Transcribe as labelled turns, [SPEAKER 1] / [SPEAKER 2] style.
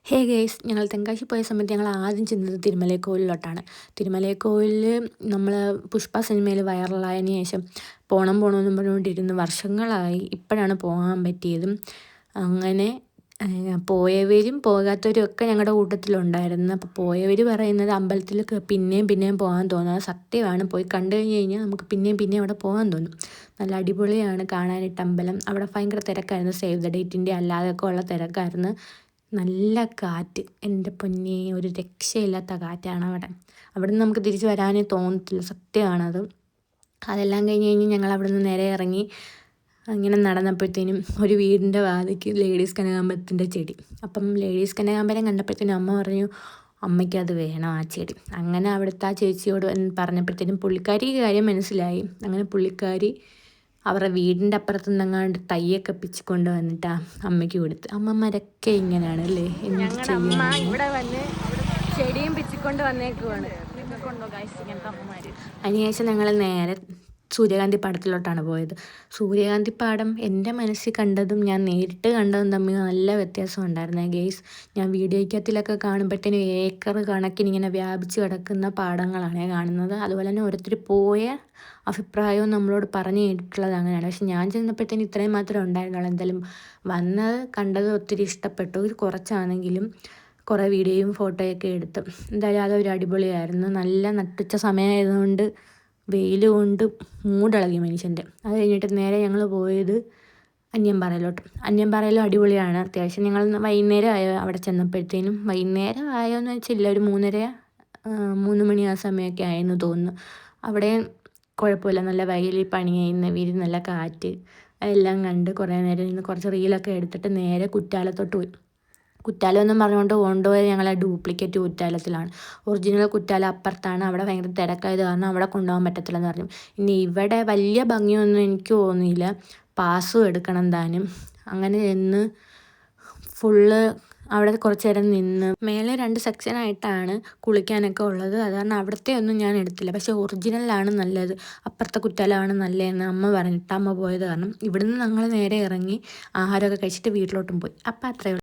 [SPEAKER 1] ഹേ guys, ഞങ്ങൾ തെങ്കാശി പോയ സമയത്ത് ഞങ്ങൾ ആദ്യം ചെന്നത് തിരുമലൈക്കോവിലോട്ടാണ്. തിരുമലൈക്കോവിലിൽ നമ്മൾ പുഷ്പ സിനിമയിൽ വൈറലായതിനു ശേഷം പോകണമെന്നും പറഞ്ഞുകൊണ്ടിരുന്നു വർഷങ്ങളായി. ഇപ്പോഴാണ് പോകാൻ പറ്റിയതും. അങ്ങനെ പോയവരും പോകാത്തവരും ഒക്കെ ഞങ്ങളുടെ കൂട്ടത്തിലുണ്ടായിരുന്നു. അപ്പോൾ പോയവർ പറയുന്നത് അമ്പലത്തിൽ പിന്നെയും പോകാൻ തോന്നുന്നത് സത്യമാണ്. പോയി കണ്ടു കഴിഞ്ഞ് കഴിഞ്ഞാൽ നമുക്ക് പിന്നെയും അവിടെ പോകാൻ തോന്നും. നല്ല അടിപൊളിയാണ് കാണാനായിട്ട് അമ്പലം. അവിടെ ഭയങ്കര തിരക്കായിരുന്നു. സേവ് ദ ഡേറ്റിൻ്റെ അല്ലാതൊക്കെ ഉള്ള തിരക്കായിരുന്നു. നല്ല കാറ്റ്, എൻ്റെ പൊന്നേ, ഒരു രക്ഷയില്ലാത്ത കാറ്റാണ് അവിടെ നിന്ന് നമുക്ക് തിരിച്ച് വരാനേ തോന്നത്തില്ല. സത്യമാണത്. അതെല്ലാം കഴിഞ്ഞ് ഞങ്ങൾ അവിടെ നിന്ന് നേരെ ഇറങ്ങി ഇങ്ങനെ നടന്നപ്പോഴത്തേനും ഒരു വീടിൻ്റെ വാതിക്ക് ലേഡീസ് കനകാമ്പരത്തിൻ്റെ ചെടി. അപ്പം ലേഡീസ് കനകാമ്പരം കണ്ടപ്പോഴത്തേനും അമ്മ പറഞ്ഞു അമ്മയ്ക്കത് വേണം ആ ചെടി. അങ്ങനെ അവിടുത്തെ ആ ചേച്ചിയോട് പറഞ്ഞപ്പോഴത്തേനും പുള്ളിക്കാരിക്ക് കാര്യം മനസ്സിലായി. അങ്ങനെ പുള്ളിക്കാരി അവരുടെ വീടിൻ്റെ അപ്പുറത്ത് നിന്നെങ്ങാണ്ട് തയ്യൊക്കെ പിച്ചിക്കൊണ്ട് വന്നിട്ട് അമ്മയ്ക്ക് കൊടുത്ത്. അമ്മമാരൊക്കെ ഇങ്ങനെയാണ് അല്ലേ?
[SPEAKER 2] ഞങ്ങളുടെ അമ്മ ഇവിടെ വന്ന് ചെടിയും പിച്ചിക്കൊണ്ട് വന്നേക്കുവാണ്.
[SPEAKER 1] അതിനുശേഷം ഞങ്ങൾ നേരെ സൂര്യകാന്തി പാടത്തിലോട്ടാണ് പോയത്. സൂര്യകാന്തി പാടം എൻ്റെ മനസ്സിൽ കണ്ടതും ഞാൻ നേരിട്ട് കണ്ടതും തമ്മിൽ നല്ല വ്യത്യാസം ഉണ്ടായിരുന്നു ഗെയ്സ്. ഞാൻ വീഡിയോയ്ക്കകത്തിലൊക്കെ കാണുമ്പോഴത്തേനും ഏക്കർ കണക്കിന് ഇങ്ങനെ വ്യാപിച്ച് കിടക്കുന്ന പാടങ്ങളാണ് കാണുന്നത്. അതുപോലെ തന്നെ ഓരോരുത്തർ പോയ അഭിപ്രായവും നമ്മളോട് പറഞ്ഞു കേട്ടിട്ടുള്ളത് അങ്ങനെയാണ്. പക്ഷെ ഞാൻ ചെന്നപ്പോഴത്തേനും ഇത്രയും മാത്രമേ ഉണ്ടായിരുന്നുള്ളൂ. എന്തായാലും വന്നത് കണ്ടത് ഒത്തിരി ഇഷ്ടപ്പെട്ടു. കുറച്ചാണെങ്കിലും കുറേ വീഡിയോയും ഫോട്ടോയൊക്കെ എടുത്ത് എന്തായാലും അതൊരു അടിപൊളിയായിരുന്നു. നല്ല നട്ടുച്ച സമയമായതുകൊണ്ട് വെയിൽ കൊണ്ട് മൂടിളകി മനുഷ്യൻ്റെ. അത് കഴിഞ്ഞിട്ട് നേരെ ഞങ്ങൾ പോയത് അന്യംപാറയിലോട്ട്. അന്യംപാറയിലും അടിപൊളിയാണ്. അത്യാവശ്യം ഞങ്ങൾ വൈകുന്നേരം ആയോ അവിടെ ചെന്നപ്പോഴത്തേനും. വൈകുന്നേരം ആയോയെന്ന് വെച്ചില്ല, ഒരു 3 മണി ആ സമയമൊക്കെ ആയെന്ന് തോന്നുന്നു. അവിടെ കുഴപ്പമില്ല, നല്ല വയലിൽ പണി ചെയ്യുന്ന വീട്, നല്ല കാറ്റ്, അതെല്ലാം കണ്ട് കുറേ നേരം ഇരുന്ന് കുറച്ച് റീലൊക്കെ എടുത്തിട്ട് നേരെ കുറ്റാലത്തോട്ട് പോയി. കുറ്റാലം എന്നും പറഞ്ഞുകൊണ്ട് കൊണ്ടുപോയത് ഞങ്ങളെ ഡ്യൂപ്ലിക്കേറ്റ് കുറ്റാലത്തിലാണ്. ഒറിജിനൽ കുറ്റാലം അപ്പുറത്താണ്. അവിടെ ഭയങ്കര തിരക്കായത് കാരണം അവിടെ കൊണ്ടുപോകാൻ പറ്റത്തില്ലെന്ന് പറഞ്ഞു. ഇനി ഇവിടെ വലിയ ഭംഗിയൊന്നും എനിക്ക് തോന്നിയില്ല. പാസ്സും എടുക്കണം താനും. അങ്ങനെ ചെന്ന് ഫുള്ള് അവിടെ കുറച്ച് നേരം നിന്ന് മേലെ 2 സെക്ഷനായിട്ടാണ് കുളിക്കാനൊക്കെ ഉള്ളത്. അത് കാരണം അവിടുത്തെ ഒന്നും ഞാൻ എടുത്തില്ല. പക്ഷേ ഒറിജിനലാണ് നല്ലത്, അപ്പുറത്തെ കുറ്റാലമാണ് നല്ലതെന്ന് അമ്മ പറഞ്ഞിട്ട് അമ്മ പോയത് കാരണം ഇവിടുന്ന് ഞങ്ങൾ നേരെ ഇറങ്ങി ആഹാരമൊക്കെ കഴിച്ചിട്ട് വീട്ടിലോട്ടും പോയി. അപ്പം അത്രയേ ഉള്ളൂ.